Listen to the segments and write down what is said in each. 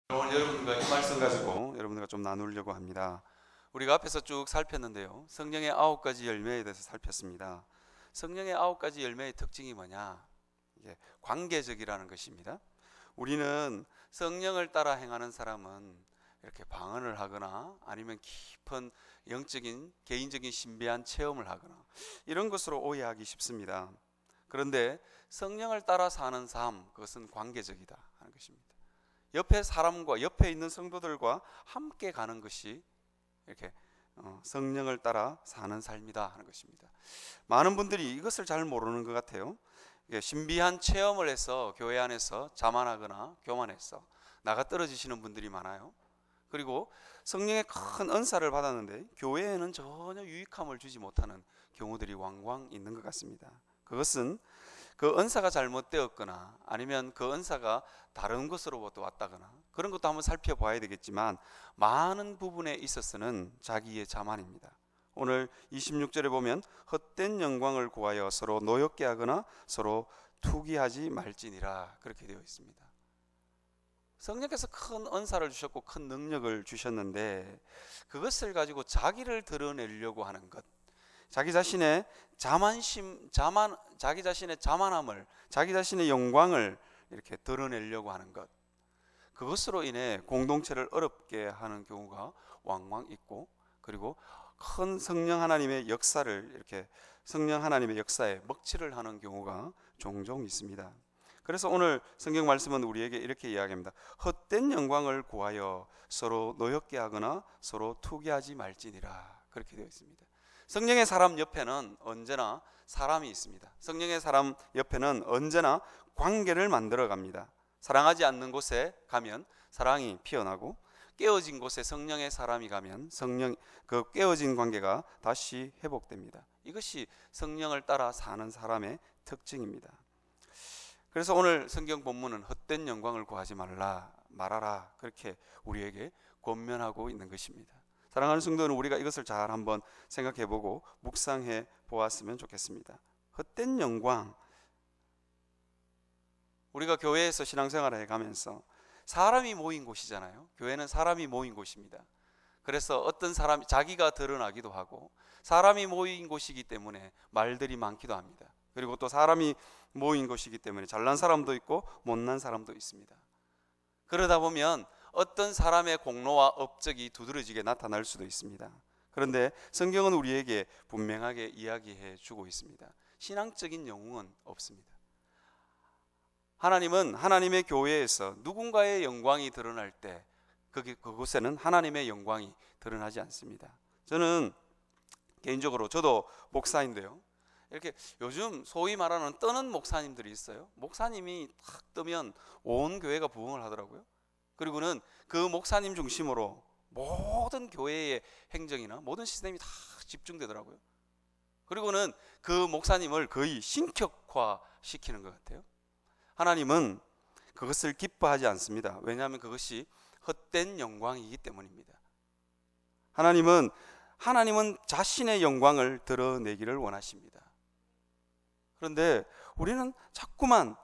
오늘 여러분과 이 말씀 가지고 여러분들과 좀 나누려고 합니다. 우리가 앞에서 쭉 살폈는데요, 성령의 9가지 열매에 대해서 살폈습니다. 성령의 9가지 열매의 특징이 뭐냐? 이게 관계적이라는 것입니다. 우리는 성령을 따라 행하는 사람은 이렇게 방언을 하거나 아니면 깊은 영적인 개인적인 신비한 체험을 하거나 이런 것으로 오해하기 쉽습니다. 그런데 성령을 따라 사는 삶, 그것은 관계적이다 하는 것입니다. 옆에 사람과 옆에 있는 성도들과 함께 가는 것이 이렇게 성령을 따라 사는 삶이다 하는 것입니다. 많은 분들이 이것을 잘 모르는 것 같아요. 신비한 체험을 해서 교회 안에서 자만하거나 교만해서 나가 떨어지시는 분들이 많아요. 그리고 성령의 큰 은사를 받았는데 교회에는 전혀 유익함을 주지 못하는 경우들이 왕왕 있는 것 같습니다. 그것은 그 은사가 잘못되었거나 아니면 그 은사가 다른 것으로부터 왔다거나 그런 것도 한번 살펴봐야 되겠지만, 많은 부분에 있어서는 자기의 자만입니다. 오늘 26절에 보면 헛된 영광을 구하여 서로 노엽게 하거나 서로 투기하지 말지니라, 그렇게 되어 있습니다. 성령께서 큰 은사를 주셨고 큰 능력을 주셨는데 그것을 가지고 자기를 드러내려고 하는 것, 자기 자신의 자기 자신의 자만함을, 자기 자신의 영광을 이렇게 드러내려고 하는 것, 그것으로 인해 공동체를 어렵게 하는 경우가 왕왕 있고, 그리고 큰 성령 하나님의 역사를 이렇게 성령 하나님의 역사에 먹칠을 하는 경우가 종종 있습니다. 그래서 오늘 성경 말씀은 우리에게 이렇게 이야기합니다. 헛된 영광을 구하여 서로 노엽게 하거나 서로 투기하지 말지니라, 그렇게 되어 있습니다. 성령의 사람 옆에는 언제나 사람이 있습니다. 성령의 사람 옆에는 언제나 관계를 만들어 갑니다. 사랑하지 않는 곳에 가면 사랑이 피어나고, 깨어진 곳에 성령의 사람이 가면 그 깨어진 관계가 다시 회복됩니다. 이것이 성령을 따라 사는 사람의 특징입니다. 그래서 오늘 성경 본문은 헛된 영광을 구하지 말아라, 그렇게 우리에게 권면하고 있는 것입니다. 사랑하는 성도는 우리가 이것을 잘 한번 생각해보고 묵상해 보았으면 좋겠습니다. 헛된 영광, 우리가 교회에서 신앙생활을 해가면서 사람이 모인 곳이잖아요. 교회는 사람이 모인 곳입니다. 그래서 어떤 사람이 자기가 드러나기도 하고, 사람이 모인 곳이기 때문에 말들이 많기도 합니다. 그리고 또 사람이 모인 곳이기 때문에 잘난 사람도 있고 못난 사람도 있습니다. 그러다 보면 어떤 사람의 공로와 업적이 두드러지게 나타날 수도 있습니다. 그런데 성경은 우리에게 분명하게 이야기해 주고 있습니다. 신앙적인 영웅은 없습니다. 하나님은 하나님의 교회에서 누군가의 영광이 드러날 때 그곳에는 하나님의 영광이 드러나지 않습니다. 저는 개인적으로, 저도 목사인데요, 이렇게 요즘 소위 말하는 뜨는 목사님들이 있어요. 목사님이 탁 뜨면 온 교회가 부흥을 하더라고요. 그리고는 그 목사님 중심으로 모든 교회의 행정이나 모든 시스템이 다 집중되더라고요. 그리고는 그 목사님을 거의 신격화 시키는 것 같아요. 하나님은 그것을 기뻐하지 않습니다. 왜냐하면 그것이 헛된 영광이기 때문입니다. 하나님은 자신의 영광을 드러내기를 원하십니다. 그런데 우리는 자꾸만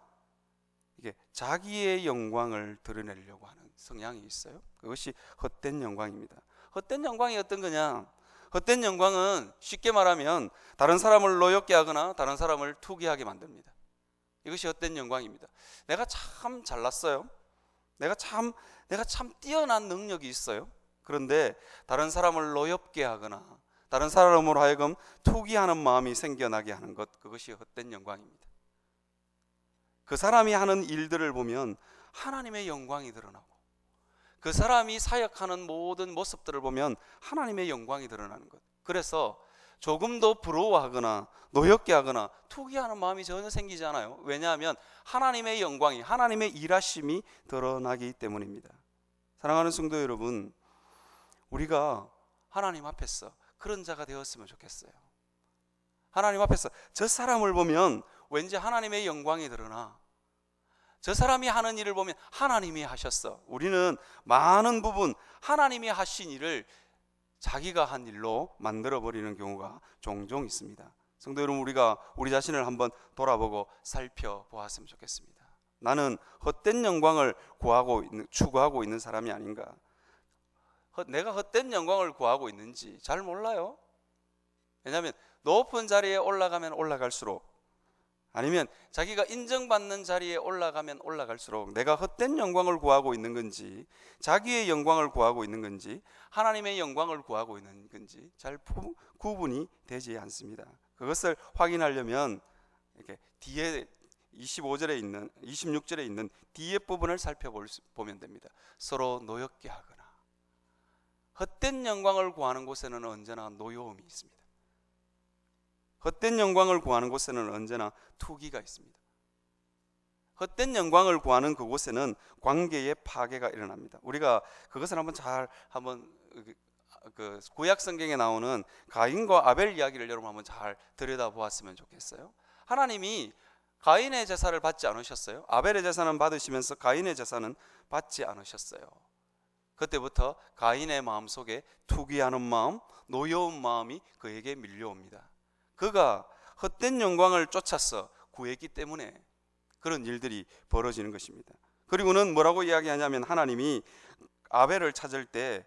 이게 자기의 영광을 드러내려고 하는 성향이 있어요. 그것이 헛된 영광입니다. 헛된 영광이 어떤 거냐? 헛된 영광은 쉽게 말하면 다른 사람을 노엽게 하거나 다른 사람을 투기하게 만듭니다. 이것이 헛된 영광입니다. 내가 참 잘났어요. 내가 참 뛰어난 능력이 있어요. 그런데 다른 사람을 노엽게 하거나 다른 사람으로 하여금 투기하는 마음이 생겨나게 하는 것, 그것이 헛된 영광입니다. 그 사람이 하는 일들을 보면 하나님의 영광이 드러나고, 그 사람이 사역하는 모든 모습들을 보면 하나님의 영광이 드러나는 것. 그래서 조금 더 부러워하거나 노엽게 하거나 투기하는 마음이 전혀 생기지 않아요. 왜냐하면 하나님의 영광이, 하나님의 일하심이 드러나기 때문입니다. 사랑하는 성도 여러분, 우리가 하나님 앞에서 그런 자가 되었으면 좋겠어요. 하나님 앞에서 저 사람을 보면 왠지 하나님의 영광이 드러나, 저 사람이 하는 일을 보면 하나님이 하셨어. 우리는 많은 부분 하나님이 하신 일을 자기가 한 일로 만들어버리는 경우가 종종 있습니다. 성도 여러분, 우리가 우리 자신을 한번 돌아보고 살펴보았으면 좋겠습니다. 나는 헛된 영광을 추구하고 있는 사람이 아닌가? 내가 헛된 영광을 구하고 있는지 잘 몰라요. 왜냐하면 높은 자리에 올라가면 올라갈수록, 아니면 자기가 인정받는 자리에 올라가면 올라갈수록 내가 헛된 영광을 구하고 있는 건지, 자기의 영광을 구하고 있는 건지, 하나님의 영광을 구하고 있는 건지 잘 구분이 되지 않습니다. 그것을 확인하려면 이렇게 뒤에 26절에 있는 뒤에 부분을 살펴보면 됩니다. 서로 노엽게 하거나. 헛된 영광을 구하는 곳에는 언제나 노여움이 있습니다. 헛된 영광을 구하는 곳에는 언제나 투기가 있습니다. 헛된 영광을 구하는 그곳에는 관계의 파괴가 일어납니다. 우리가 그것을 한번 그 구약 성경에 나오는 가인과 아벨 이야기를 여러분 한번 잘 들여다보았으면 좋겠어요. 하나님이 가인의 제사를 받지 않으셨어요. 아벨의 제사는 받으시면서 가인의 제사는 받지 않으셨어요. 그때부터 가인의 마음속에 투기하는 마음, 노여운 마음이 그에게 밀려옵니다. 그가 헛된 영광을 쫓아서 구했기 때문에 그런 일들이 벌어지는 것입니다. 그리고는 뭐라고 이야기하냐면, 하나님이 아벨을 찾을 때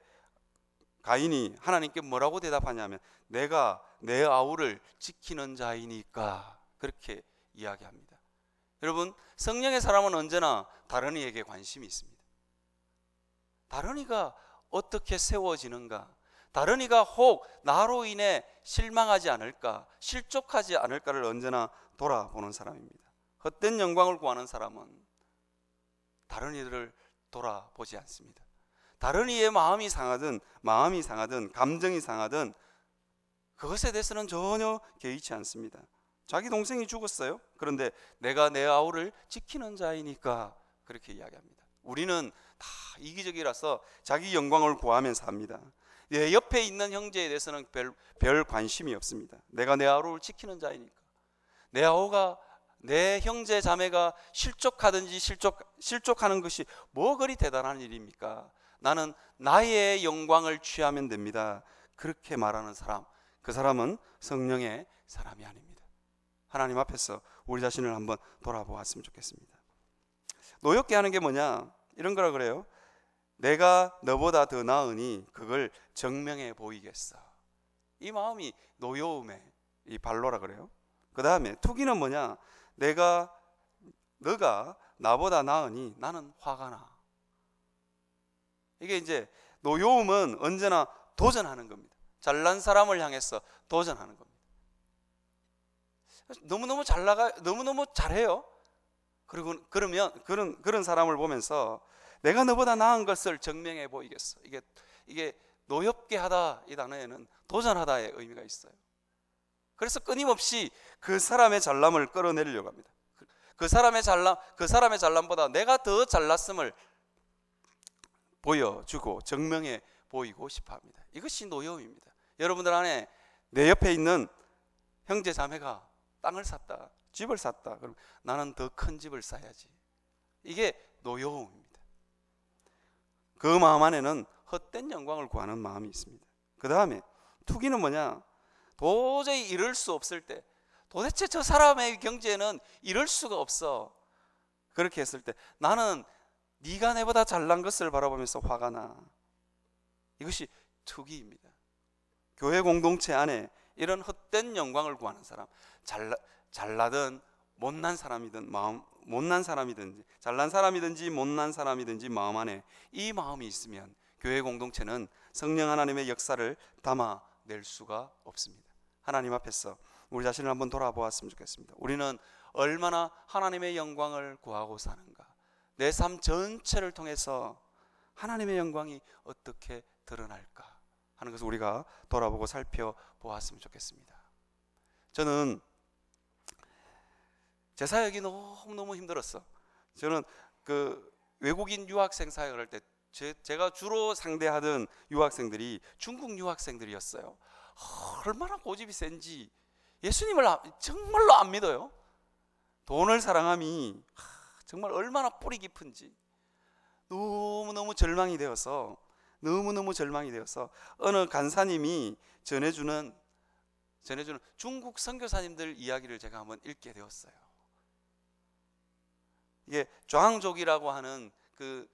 가인이 하나님께 뭐라고 대답하냐면, 내가 내 아우를 지키는 자이니까, 그렇게 이야기합니다. 여러분, 성령의 사람은 언제나 다른 이에게 관심이 있습니다. 다른 이가 어떻게 세워지는가, 다른 이가 혹 나로 인해 실망하지 않을까, 실족하지 않을까를 언제나 돌아보는 사람입니다. 헛된 영광을 구하는 사람은 다른 이들을 돌아보지 않습니다. 다른 이의 마음이 상하든 감정이 상하든 그것에 대해서는 전혀 개의치 않습니다. 자기 동생이 죽었어요. 그런데 내가 내 아우를 지키는 자이니까, 그렇게 이야기합니다. 우리는 다 이기적이라서 자기 영광을 구하면서 삽니다. 내 옆에 있는 형제에 대해서는 별 관심이 없습니다. 내가 내 아우를 지키는 자이니까. 내 아우가, 내 형제 자매가 실족하든지 실족하는 것이 뭐 그리 대단한 일입니까? 나는 나의 영광을 취하면 됩니다. 그렇게 말하는 사람, 그 사람은 성령의 사람이 아닙니다. 하나님 앞에서 우리 자신을 한번 돌아보았으면 좋겠습니다. 노엽게 하는 게 뭐냐? 이런 거라 그래요. 내가 너보다 더 나으니 그걸 증명해 보이겠어. 이 마음이 노여움의 이 발로라 그래요. 그 다음에 투기는 뭐냐? 너가 나보다 나으니 나는 화가 나. 이게 이제 노여움은 언제나 도전하는 겁니다. 잘난 사람을 향해서 도전하는 겁니다. 너무너무 너무너무 잘해요. 그리고 그러면 그런 사람을 보면서 내가 너보다 나은 것을 증명해 보이겠어. 이게 노엽게 하다, 이 단어에는 도전하다의 의미가 있어요. 그래서 끊임없이 그 사람의 잘남을 끌어내리려고 합니다. 그 사람의 잘남보다 내가 더 잘났음을 보여주고 증명해 보이고 싶어 합니다. 이것이 노여움입니다. 여러분들 안에 내 옆에 있는 형제 자매가 땅을 샀다, 집을 샀다, 그럼 나는 더 큰 집을 사야지. 이게 노여움입니다. 그 마음 안에는 헛된 영광을 구하는 마음이 있습니다. 그 다음에 투기는 뭐냐? 도저히 이룰 수 없을 때, 도대체 저 사람의 경제는 이룰 수가 없어. 그렇게 했을 때 나는 네가 내보다 잘난 것을 바라보면서 화가 나. 이것이 투기입니다. 교회 공동체 안에 이런 헛된 영광을 구하는 사람, 잘나든 못난 사람이든 못난 사람이든지, 잘난 사람이든지 못난 사람이든지 마음 안에 이 마음이 있으면 교회 공동체는 성령 하나님의 역사를 담아낼 수가 없습니다. 하나님 앞에서 우리 자신을 한번 돌아보았으면 좋겠습니다. 우리는 얼마나 하나님의 영광을 구하고 사는가? 내 삶 전체를 통해서 하나님의 영광이 어떻게 드러날까 하는 것을 우리가 돌아보고 살펴보았으면 좋겠습니다. 저는 제 사역이 너무너무 힘들었어. 저는 그 외국인 유학생 사역을 할 때 제가 주로 상대하던 유학생들이 중국 유학생들이었어요. 얼마나 고집이 센지 예수님을 정말로 안 믿어요. 돈을 사랑함이 정말 얼마나 뿌리 깊은지 너무너무 절망이 되어서 어느 간사님이 전해주는 중국 선교사님들 이야기를 제가 한번 읽게 되었어요. 이게 좌앙족이라고 하는 그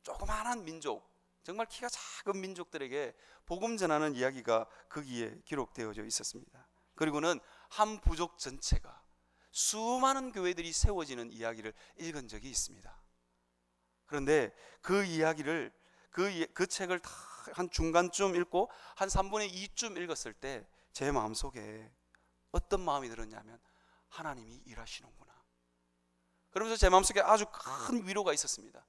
조그마한 민족, 정말 키가 작은 민족들에게 복음 전하는 이야기가 거기에 기록되어져 있었습니다. 그리고는 한 부족 전체가 수많은 교회들이 세워지는 이야기를 읽은 적이 있습니다. 그런데 그 이야기를 그 책을 다 한 중간쯤 읽고 한 3분의 2쯤 읽었을 때 제 마음속에 어떤 마음이 들었냐면 하나님이 일하시는구나. 그러면서 제 마음속에 아주 큰 위로가 있었습니다.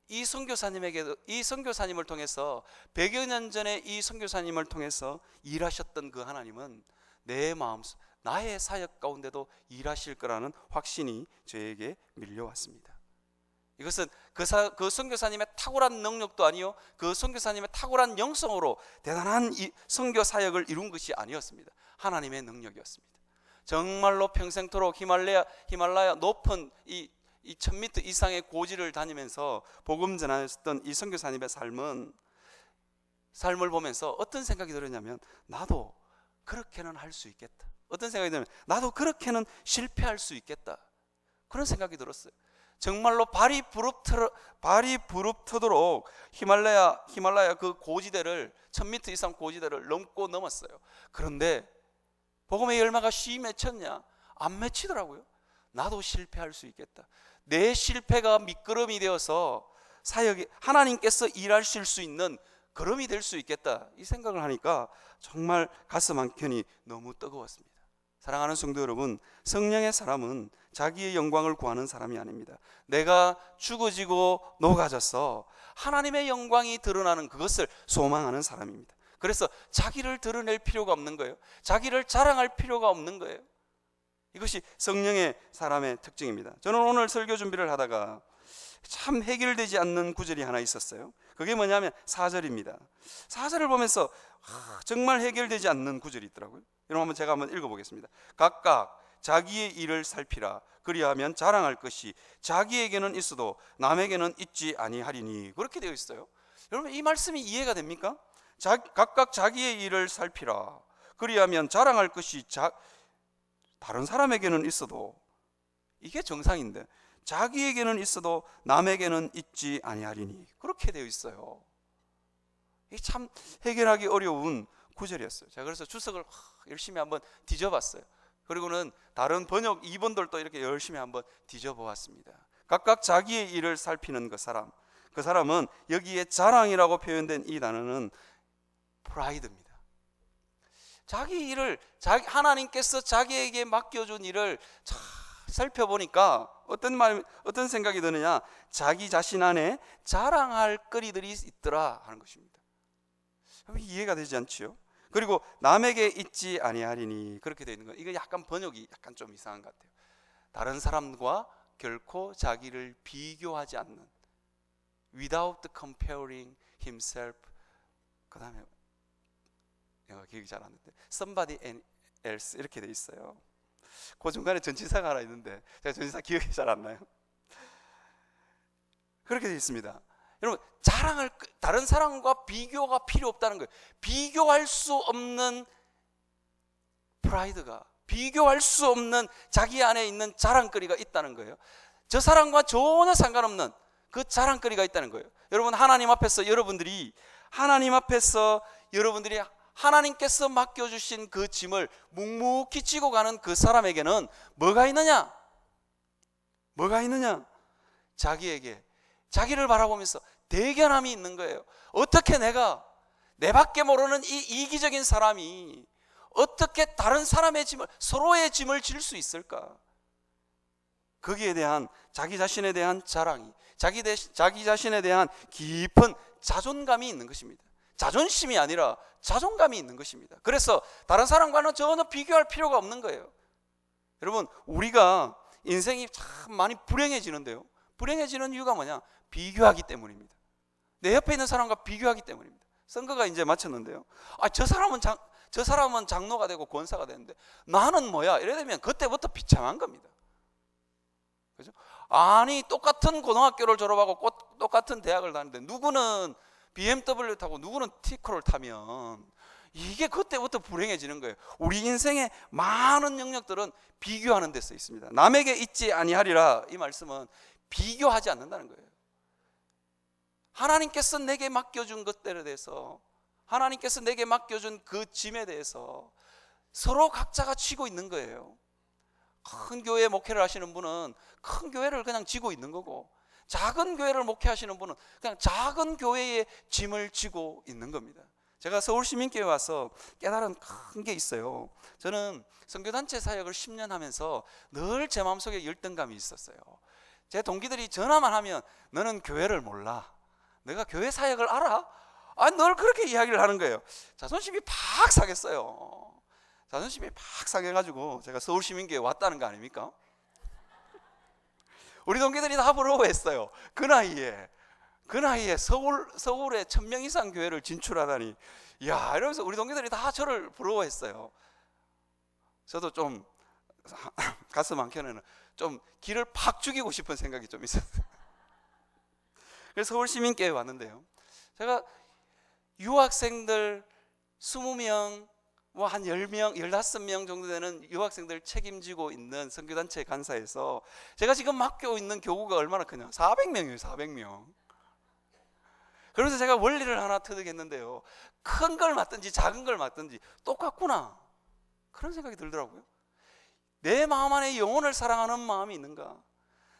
이 선교사님을 통해서 100여 년 전에 이 선교사님을 통해서 일하셨던 그 하나님은 내 마음속, 나의 사역 가운데도 일하실 거라는 확신이 저에게 밀려왔습니다. 이것은 그 선교사님의 탁월한 능력도 아니요, 그 선교사님의 탁월한 영성으로 대단한 이 선교 사역을 이룬 것이 아니었습니다. 하나님의 능력이었습니다. 정말로 평생토록 히말라야 높은 이 1000m 이상의 고지를 다니면서 복음 전하셨던 이 선교사님의 삶을 보면서 어떤 생각이 들었냐면, 나도 그렇게는 할 수 있겠다. 어떤 생각이 들면 나도 그렇게는 실패할 수 있겠다. 그런 생각이 들었어요. 정말로 발이 부릅뜨도록 히말라야 그 고지대를 1000m 이상 고지대를 넘었어요. 그런데 복음의 열매가 씨 맺혔냐? 안 맺히더라고요. 나도 실패할 수 있겠다. 내 실패가 미끄럼이 되어서 사역이 하나님께서 일하실 수 있는 걸음이 될 수 있겠다, 이 생각을 하니까 정말 가슴 한켠이 너무 뜨거웠습니다. 사랑하는 성도 여러분, 성령의 사람은 자기의 영광을 구하는 사람이 아닙니다. 내가 죽어지고 녹아져서 하나님의 영광이 드러나는 그것을 소망하는 사람입니다. 그래서 자기를 드러낼 필요가 없는 거예요. 자기를 자랑할 필요가 없는 거예요. 이것이 성령의 사람의 특징입니다. 저는 오늘 설교 준비를 하다가 참 해결되지 않는 구절이 하나 있었어요. 그게 뭐냐면 4절입니다. 4절을 보면서 정말 해결되지 않는 구절이 있더라고요. 여러분, 제가 한번 읽어보겠습니다. 각각 자기의 일을 살피라. 그리하면 자랑할 것이 자기에게는 있어도 남에게는 있지 아니하리니. 그렇게 되어 있어요. 여러분, 이 말씀이 이해가 됩니까? 각각 자기의 일을 살피라. 그리하면 자랑할 것이 다른 사람에게는 있어도, 이게 정상인데 자기에게는 있어도 남에게는 있지 아니하리니. 그렇게 되어 있어요. 이게 참 해결하기 어려운 구절이었어요. 제가 그래서 주석을 열심히 한번 뒤져봤어요. 그리고는 다른 번역 2번들도 이렇게 열심히 한번 뒤져보았습니다. 각각 자기의 일을 살피는 그 사람은 여기에 자랑이라고 표현된 이 단어는 프라이드입니다. 자기 일을, 하나님께서 자기에게 맡겨준 일을 잘 살펴보니까 어떤 생각이 드느냐, 자기 자신 안에 자랑할 거리들이 있더라 하는 것입니다. 이해가 되지 않지요? 그리고 남에게 있지 아니하리니, 그렇게 되어 있는 거. 이거 약간 번역이 약간 좀 이상한 것 같아요. 다른 사람과 결코 자기를 비교하지 않는, without comparing himself, 그 다음에 영어 기억이 잘 안 나는데 somebody else, 이렇게 돼 있어요. 그 중간에 전치사가 하나 있는데 제가 전치사 기억이 잘 안 나요. 그렇게 돼 있습니다. 여러분, 다른 사람과 비교가 필요 없다는 거예요. 비교할 수 없는 프라이드가, 비교할 수 없는 자기 안에 있는 자랑거리가 있다는 거예요. 저 사람과 전혀 상관없는 그 자랑거리가 있다는 거예요. 여러분, 하나님 앞에서 여러분들이 하나님께서 맡겨주신 그 짐을 묵묵히 지고 가는 그 사람에게는 뭐가 있느냐? 자기를 바라보면서 대견함이 있는 거예요. 어떻게 내 밖에 모르는 이 이기적인 사람이 어떻게 다른 사람의 짐을, 서로의 짐을 질 수 있을까? 거기에 대한 자기 자신에 대한 자랑이, 자기 자신에 대한 깊은 자존감이 있는 것입니다. 자존심이 아니라 자존감이 있는 것입니다. 그래서 다른 사람과는 전혀 비교할 필요가 없는 거예요. 여러분, 우리가 인생이 참 많이 불행해지는데요, 불행해지는 이유가 뭐냐? 비교하기 때문입니다. 내 옆에 있는 사람과 비교하기 때문입니다. 선거가 이제 마쳤는데요, 저 사람은 장로가 되고 권사가 되는데 나는 뭐야? 이래 되면 그때부터 비참한 겁니다. 그죠? 아니, 똑같은 고등학교를 졸업하고 똑같은 대학을 다니는데 누구는 BMW 타고 누구는 티코를 타면 이게 그때부터 불행해지는 거예요. 우리 인생의 많은 영역들은 비교하는 데 써 있습니다. 남에게 있지 아니하리라, 이 말씀은 비교하지 않는다는 거예요. 하나님께서 내게 맡겨준 것들에 대해서, 하나님께서 내게 맡겨준 그 짐에 대해서 서로 각자가 쥐고 있는 거예요. 큰 교회 목회를 하시는 분은 큰 교회를 그냥 지고 있는 거고, 작은 교회를 목회하시는 분은 그냥 작은 교회의 짐을 지고 있는 겁니다. 제가 서울시민교회 와서 깨달은 큰 게 있어요. 저는 선교단체 사역을 10년 하면서 늘 제 마음속에 열등감이 있었어요. 제 동기들이 전화만 하면 너는 교회를 몰라, 내가 교회 사역을 알아? 늘 그렇게 이야기를 하는 거예요. 자존심이 팍 상했어요. 자존심이 팍 상해가지고 제가 서울시민교회 왔다는 거 아닙니까? 우리 동기들이 다 부러워했어요. 그 나이에 서울에 1000명 이상 교회를 진출하다니, 야, 이러면서 우리 동기들이 다 저를 부러워했어요. 저도 좀 가슴 한켠에는 좀 기를 팍 죽이고 싶은 생각이 좀 있었어요. 그래서 서울시민교회에 왔는데요, 제가 유학생들 20명, 뭐 한 10명, 15명 정도 되는 유학생들 책임지고 있는 선교단체 간사에서 제가 지금 맡고 있는 교구가 얼마나 크냐, 400명이에요 400명. 그래서 제가 원리를 하나 터득했는데요, 큰 걸 맡든지 작은 걸 맡든지 똑같구나, 그런 생각이 들더라고요. 내 마음 안에 영혼을 사랑하는 마음이 있는가,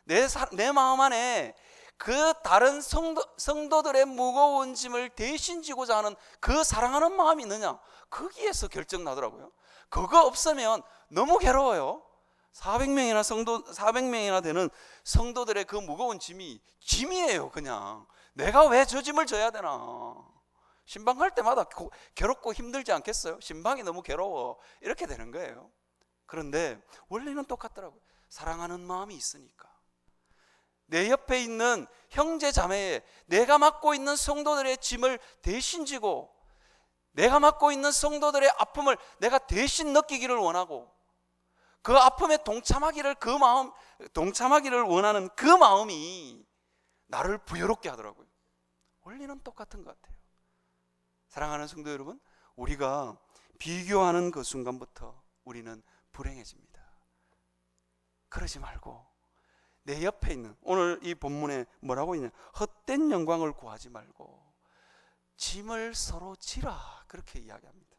내 마음 안에 그 다른 성도들의 무거운 짐을 대신 지고자 하는 그 사랑하는 마음이 있느냐, 거기에서 결정 나더라고요. 그거 없으면 너무 괴로워요. 400명이나 되는 성도들의 그 무거운 짐이에요. 그냥 내가 왜 저 짐을 져야 되나, 신방 갈 때마다 괴롭고 힘들지 않겠어요? 신방이 너무 괴로워, 이렇게 되는 거예요. 그런데 원리는 똑같더라고요. 사랑하는 마음이 있으니까. 내 옆에 있는 형제 자매에 내가 맡고 있는 성도들의 짐을 대신 지고, 내가 맡고 있는 성도들의 아픔을 내가 대신 느끼기를 원하고, 그 아픔에 동참하기를 원하는 그 마음이 나를 부여롭게 하더라고요. 원리는 똑같은 것 같아요. 사랑하는 성도 여러분, 우리가 비교하는 그 순간부터 우리는 불행해집니다. 그러지 말고 내 옆에 있는, 오늘 이 본문에 뭐라고 있냐, 헛된 영광을 구하지 말고 짐을 서로 지라, 그렇게 이야기합니다.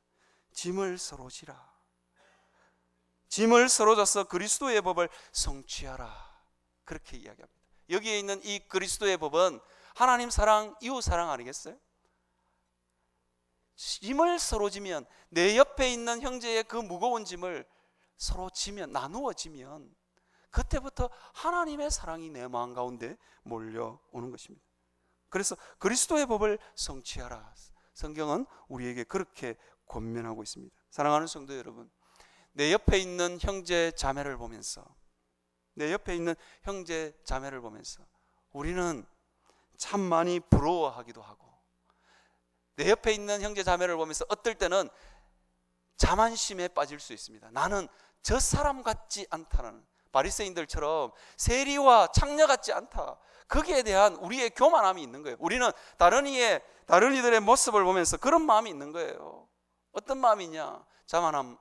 짐을 서로 지라. 짐을 서로 져서 그리스도의 법을 성취하라, 그렇게 이야기합니다. 여기에 있는 이 그리스도의 법은 하나님 사랑, 이웃 사랑 아니겠어요? 짐을 서로 지면, 내 옆에 있는 형제의 그 무거운 짐을 서로 지면, 나누어 지면, 그때부터 하나님의 사랑이 내 마음 가운데 몰려오는 것입니다. 그래서 그리스도의 법을 성취하라, 성경은 우리에게 그렇게 권면하고 있습니다. 사랑하는 성도 여러분, 내 옆에 있는 형제 자매를 보면서, 우리는 참 많이 부러워하기도 하고, 내 옆에 있는 형제 자매를 보면서 어떨 때는 자만심에 빠질 수 있습니다. 나는 저 사람 같지 않다는, 바리새인들처럼 세리와 창녀 같지 않다, 거기에 대한 우리의 교만함이 있는 거예요. 우리는 다른 이들의 모습을 보면서 그런 마음이 있는 거예요. 어떤 마음이냐, 자만함,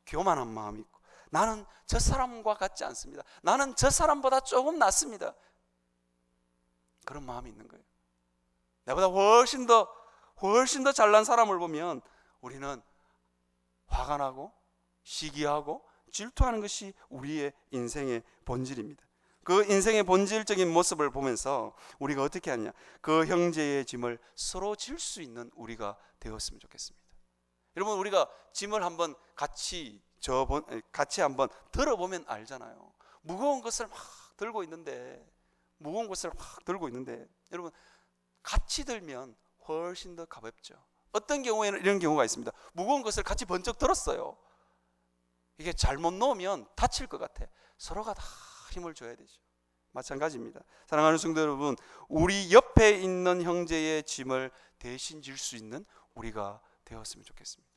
교만한 마음이 있고, 나는 저 사람과 같지 않습니다, 나는 저 사람보다 조금 낫습니다, 그런 마음이 있는 거예요. 나보다 훨씬 더 잘난 사람을 보면 우리는 화가 나고 시기하고 질투하는 것이 우리의 인생의 본질입니다. 그 인생의 본질적인 모습을 보면서 우리가 어떻게 하냐, 그 형제의 짐을 서로 질 수 있는 우리가 되었으면 좋겠습니다. 여러분, 우리가 짐을 한번 같이 한번 들어보면 알잖아요. 무거운 것을 막 들고 있는데, 여러분, 같이 들면 훨씬 더 가볍죠. 어떤 경우에는 이런 경우가 있습니다. 무거운 것을 같이 번쩍 들었어요. 이게 잘못 놓으면 다칠 것 같아. 서로가 다 힘을 줘야 되죠. 마찬가지입니다. 사랑하는 성도 여러분, 우리 옆에 있는 형제의 짐을 대신 질 수 있는 우리가 되었으면 좋겠습니다.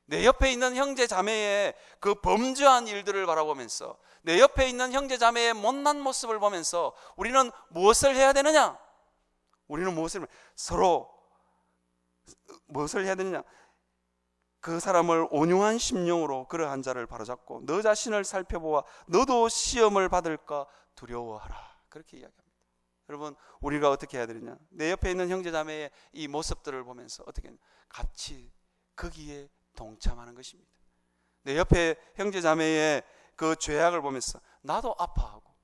내 옆에 있는 형제 자매의 그 범죄한 일들을 바라보면서, 내 옆에 있는 형제 자매의 못난 모습을 보면서 우리는 무엇을 해야 되느냐? 우리는 무엇을 해야 되느냐? 그 사람을 온유한 심령으로 그러한 자를 바로잡고 너 자신을 살펴보아 너도 시험을 받을까 두려워하라. 그렇게 이야기합니다. 여러분, 우리가 어떻게 해야 되느냐? 내 옆에 있는 형제자매의 이 모습들을 보면서 어떻게 같이 거기에 동참하는 것입니다. 내 옆에 형제자매의 그 죄악을 보면서 나도 아파하고,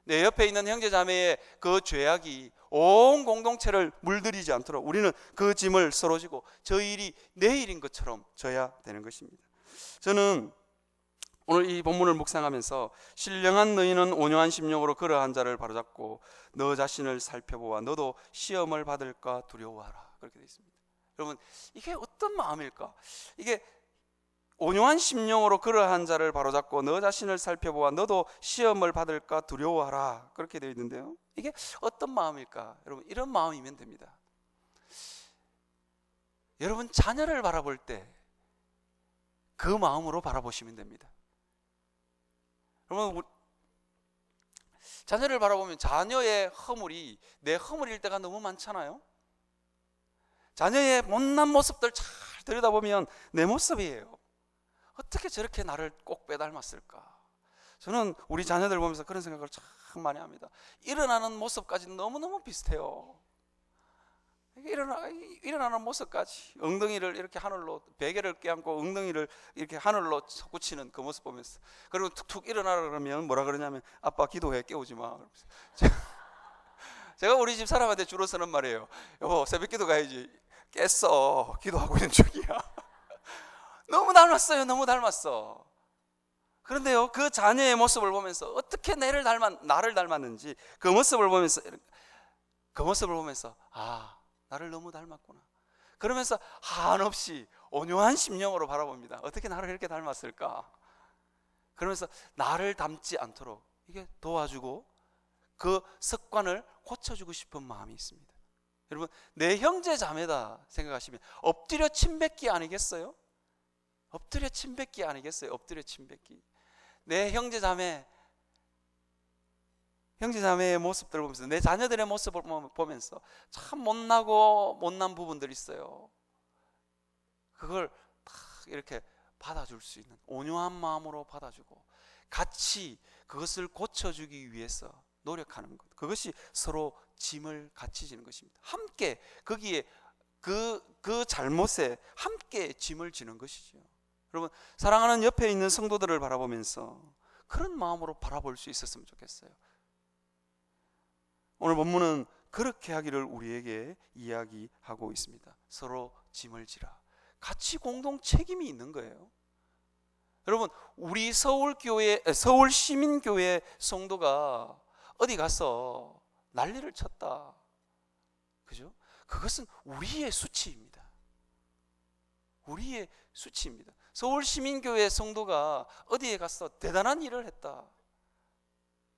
내 옆에 있는 형제자매의 그 죄악이 온 공동체를 물들이지 않도록 우리는 그 짐을 서로 지고 저 일이 내 일인 것처럼 져야 되는 것입니다. 저는 오늘 이 본문을 묵상하면서 신령한 너희는 온유한 심령으로 그러한 자를 바로잡고 너 자신을 살펴보아 너도 시험을 받을까 두려워하라. 그렇게 되어 있습니다. 여러분, 이게 어떤 마음일까? 이게 온유한 심령으로 그러한 자를 바로잡고 너 자신을 살펴보아 너도 시험을 받을까 두려워하라. 그렇게 되어 있는데요, 이게 어떤 마음일까? 여러분, 이런 마음이면 됩니다. 여러분, 자녀를 바라볼 때 그 마음으로 바라보시면 됩니다. 여러분, 자녀를 바라보면 자녀의 허물이 내 허물일 때가 너무 많잖아요. 자녀의 못난 모습들 잘 들여다보면 내 모습이에요. 어떻게 저렇게 나를 꼭 빼닮았을까? 저는 우리 자녀들 보면서 그런 생각을 참 많이 합니다. 일어나는 모습까지 너무너무 비슷해요. 일어나는 모습까지 엉덩이를 이렇게 하늘로, 베개를 껴안고 엉덩이를 이렇게 하늘로 솟구치는 그 모습 보면서, 그리고 툭툭 일어나라 그러면 뭐라 그러냐면 아빠 기도해, 깨우지 마. 제가 우리 집 사람한테 주로 쓰는 말이에요. 여보, 새벽 기도 가야지. 깼어, 기도하고 있는 중이야. 너무 닮았어요. 너무 닮았어. 그런데요, 그 자녀의 모습을 보면서 어떻게 나를 닮았는지 그 모습을 보면서 아, 나를 너무 닮았구나. 그러면서 한없이 온유한 심령으로 바라봅니다. 어떻게 나를 이렇게 닮았을까? 그러면서 나를 닮지 않도록 이게 도와주고 그 습관을 고쳐주고 싶은 마음이 있습니다. 여러분, 내 형제 자매다 생각하시면 엎드려 침뱉기 아니겠어요? 엎드려 침뱉기 아니겠어요? 엎드려 침뱉기. 내 형제자매의 모습들을 보면서, 내 자녀들의 모습을 보면서 참 못난 부분들이 있어요. 그걸 딱 이렇게 받아줄 수 있는 온유한 마음으로 받아주고 같이 그것을 고쳐주기 위해서 노력하는 것, 그것이 서로 짐을 같이 지는 것입니다. 함께 거기에 그 잘못에 함께 짐을 지는 것이죠. 여러분, 사랑하는 옆에 있는 성도들을 바라보면서 그런 마음으로 바라볼 수 있었으면 좋겠어요. 오늘 본문은 그렇게 하기를 우리에게 이야기하고 있습니다. 서로 짐을 지라. 같이 공동 책임이 있는 거예요. 여러분, 우리 서울 시민교회 성도가 어디 가서 난리를 쳤다, 그죠? 그것은 우리의 수치입니다. 우리의 수치입니다. 서울 시민교회 성도가 어디에 가서 대단한 일을 했다,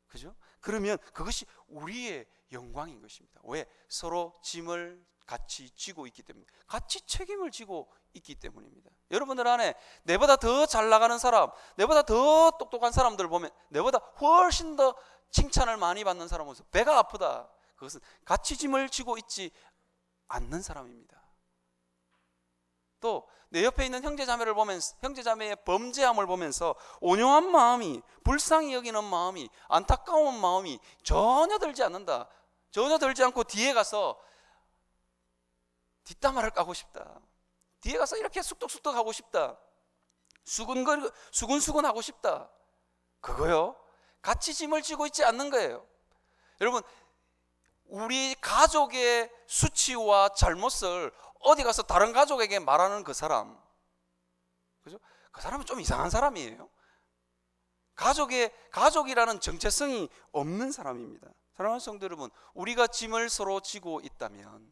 그죠? 그러면 그것이 우리의 영광인 것입니다. 왜? 서로 짐을 같이 지고 있기 때문에, 같이 책임을 지고 있기 때문입니다. 여러분들 안에 내보다 더 잘 나가는 사람, 내보다 더 똑똑한 사람들 보면 내보다 훨씬 더 칭찬을 많이 받는 사람 모습, 배가 아프다, 그것은 같이 짐을 지고 있지 않는 사람입니다. 또 내 옆에 있는 형제자매를 보면서, 형제자매의 범죄함을 보면서 온유한 마음이, 불쌍히 여기는 마음이, 안타까운 마음이 전혀 들지 않는다. 전혀 들지 않고 뒤에 가서 뒷담화를 까고 싶다, 뒤에 가서 이렇게 쑥덕쑥덕 하고 싶다, 수근수근 하고 싶다, 그거요, 같이 짐을 지고 있지 않는 거예요. 여러분, 우리 가족의 수치와 잘못을 어디 가서 다른 가족에게 말하는 그 사람, 그죠? 그 사람은 좀 이상한 사람이에요. 가족이라는 정체성이 없는 사람입니다. 사랑하는 성도 여러분, 우리가 짐을 서로 지고 있다면,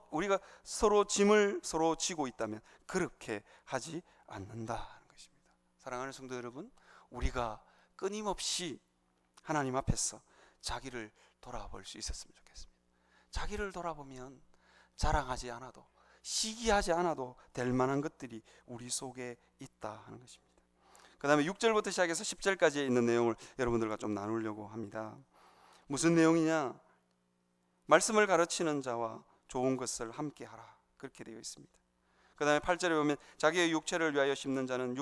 우리가 서로 짐을 서로 지고 있다면 그렇게 하지 않는다는 것입니다. 사랑하는 성도 여러분, 우리가 끊임없이 하나님 앞에서 자기를 돌아볼 수 있었으면 좋겠습니다. 자기를 돌아보면 자랑하지 않아도, 시기하지 않아도 될 만한 것들이 우리 속에 있다 하는 것입니다. 그 다음에 6절부터 시작해서 10절까지 있는 내용을 여러분들과 좀 나누려고 합니다. 무슨 내용이냐? 말씀을 가르치는 자와 좋은 것을 함께 하라, 그렇게 되어 있습니다. 그 다음에 8절에 보면 자기의 육체를 위하여 심는 자는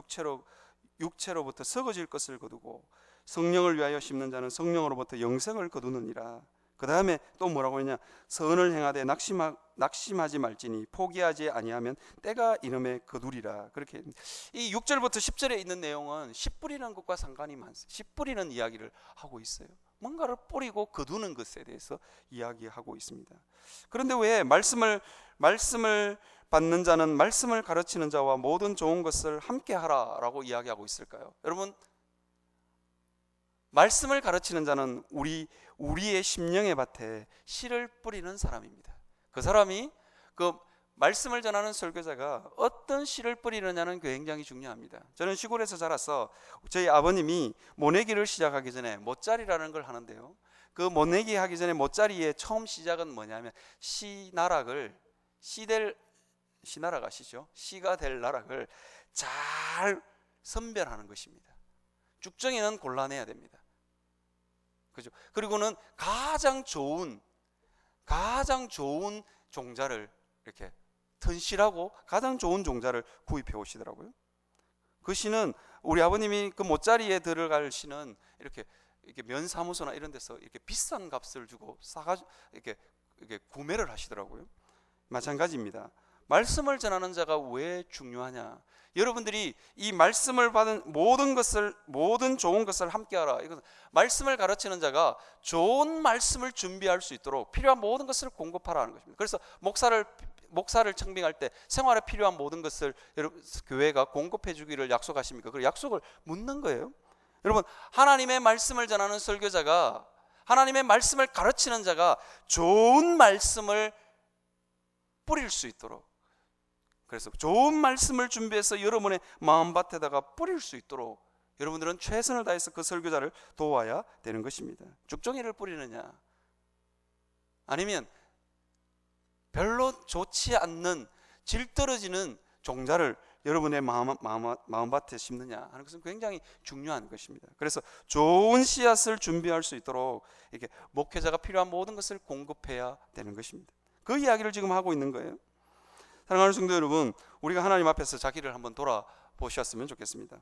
육체로부터 썩어질 것을 거두고 성령을 위하여 심는 자는 성령으로부터 영생을 거두느니라. 그 다음에 또 뭐라고 했냐, 선을 행하되 낙심하지 말지니 포기하지 아니하면 때가 이름에 거두리라. 그렇게 이 6절부터 10절에 있는 내용은 씨 뿌리는 것과 상관이 많습니다. 씨 뿌리는 이야기를 하고 있어요. 뭔가를 뿌리고 거두는 것에 대해서 이야기하고 있습니다. 그런데 왜 말씀을 받는 자는 말씀을 가르치는 자와 모든 좋은 것을 함께 하라라고 이야기하고 있을까요? 여러분, 말씀을 가르치는 자는 우리의 심령의 밭에 씨를 뿌리는 사람입니다. 그 사람이 그 말씀을 전하는 설교자가 어떤 씨를 뿌리느냐는 굉장히 중요합니다. 저는 시골에서 자라서 저희 아버님이 모내기를 시작하기 전에 못자리라는 걸 하는데요, 그 모내기 하기 전에 못자리의 처음 시작은 뭐냐면 씨나락 아시죠? 씨가 될 나락을 잘 선별하는 것입니다. 쭉정이는 골라내야 됩니다. 그죠? 그리고는 가장 좋은 종자를 이렇게 튼실하고 가장 좋은 종자를 구입해 오시더라고요. 그 씨는 우리 아버님이 그 못자리에 들어갈 씨는 이렇게 면사무소나 이런 데서 이렇게 비싼 값을 주고 이렇게 구매를 하시더라고요. 마찬가지입니다. 말씀을 전하는 자가 왜 중요하냐? 여러분들이 이 말씀을 받은 모든 좋은 것을 함께하라. 이것은 말씀을 가르치는 자가 좋은 말씀을 준비할 수 있도록 필요한 모든 것을 공급하라는 것입니다. 그래서 목사를 청빙할 때 생활에 필요한 모든 것을 교회가 공급해 주기를 약속하십니까? 그 약속을 묻는 거예요. 여러분, 하나님의 말씀을 전하는 설교자가, 하나님의 말씀을 가르치는 자가 좋은 말씀을 뿌릴 수 있도록, 그래서 좋은 말씀을 준비해서 여러분의 마음밭에다가 뿌릴 수 있도록 여러분들은 최선을 다해서 그 설교자를 도와야 되는 것입니다. 죽정이를 뿌리느냐, 아니면 별로 좋지 않는 질 떨어지는 종자를 여러분의 마음밭에 심느냐 하는 것은 굉장히 중요한 것입니다. 그래서 좋은 씨앗을 준비할 수 있도록 이렇게 목회자가 필요한 모든 것을 공급해야 되는 것입니다. 그 이야기를 지금 하고 있는 거예요. 사랑하는 성도 여러분, 우리가 하나님 앞에서 자기를 한번 돌아보셨으면 좋겠습니다.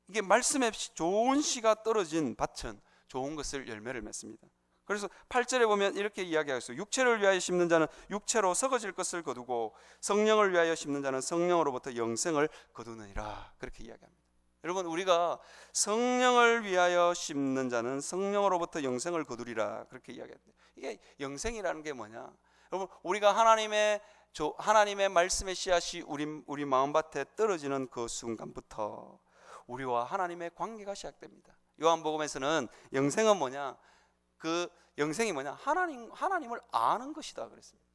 이게 말씀에 좋은 씨가 떨어진 밭은 좋은 것을 열매를 맺습니다. 그래서 8절에 보면 이렇게 이야기하고 있어요. 육체를 위하여 심는 자는 육체로 썩어질 것을 거두고 성령을 위하여 심는 자는 성령으로부터 영생을 거두느니라. 그렇게 이야기합니다. 여러분, 우리가 성령을 위하여 심는 자는 성령으로부터 영생을 거두리라. 그렇게 이야기합니다. 이게 영생이라는 게 뭐냐? 여러분, 우리가 하나님의 말씀의 씨앗이 우리 마음밭에 떨어지는 그 순간부터 우리와 하나님의 관계가 시작됩니다. 요한복음에서는 영생은 뭐냐? 그 영생이 뭐냐? 하나님을 아는 것이다 그랬습니다.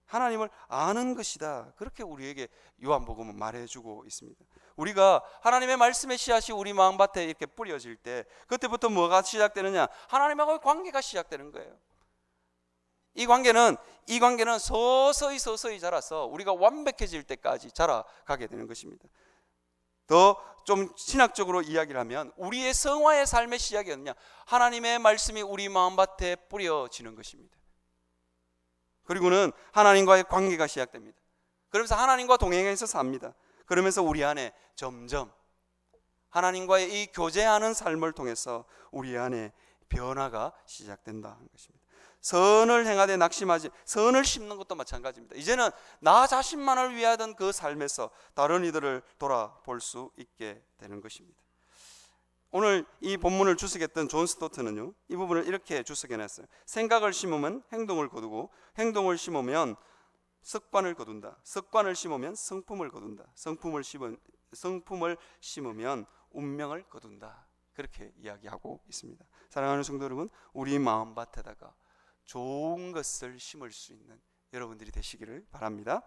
하나님을 아는 것이다. 그렇게 우리에게 요한복음은 말해주고 있습니다. 우리가 하나님의 말씀의 씨앗이 우리 마음밭에 이렇게 뿌려질 때 그때부터 뭐가 시작되느냐? 하나님하고의 관계가 시작되는 거예요. 이 관계는 서서히 자라서 우리가 완벽해질 때까지 자라가게 되는 것입니다. 더 좀 신학적으로 이야기를 하면 우리의 성화의 삶의 시작이 어느냐? 하나님의 말씀이 우리 마음밭에 뿌려지는 것입니다. 그리고는 하나님과의 관계가 시작됩니다. 그러면서 하나님과 동행해서 삽니다. 그러면서 우리 안에 점점 하나님과의 이 교제하는 삶을 통해서 우리 안에 변화가 시작된다는 것입니다. 선을 행하되 낙심하지, 선을 심는 것도 마찬가지입니다. 이제는 나 자신만을 위하던 그 삶에서 다른 이들을 돌아볼 수 있게 되는 것입니다. 오늘 이 본문을 주석했던 존 스토트는요, 이 부분을 이렇게 주석해냈어요. 생각을 심으면 행동을 거두고, 행동을 심으면 습관을 거둔다. 습관을 심으면 성품을 거둔다. 성품을 심으면 운명을 거둔다. 그렇게 이야기하고 있습니다. 사랑하는 성도 여러분, 우리 마음밭에다가 좋은 것을 심을 수 있는 여러분들이 되시기를 바랍니다.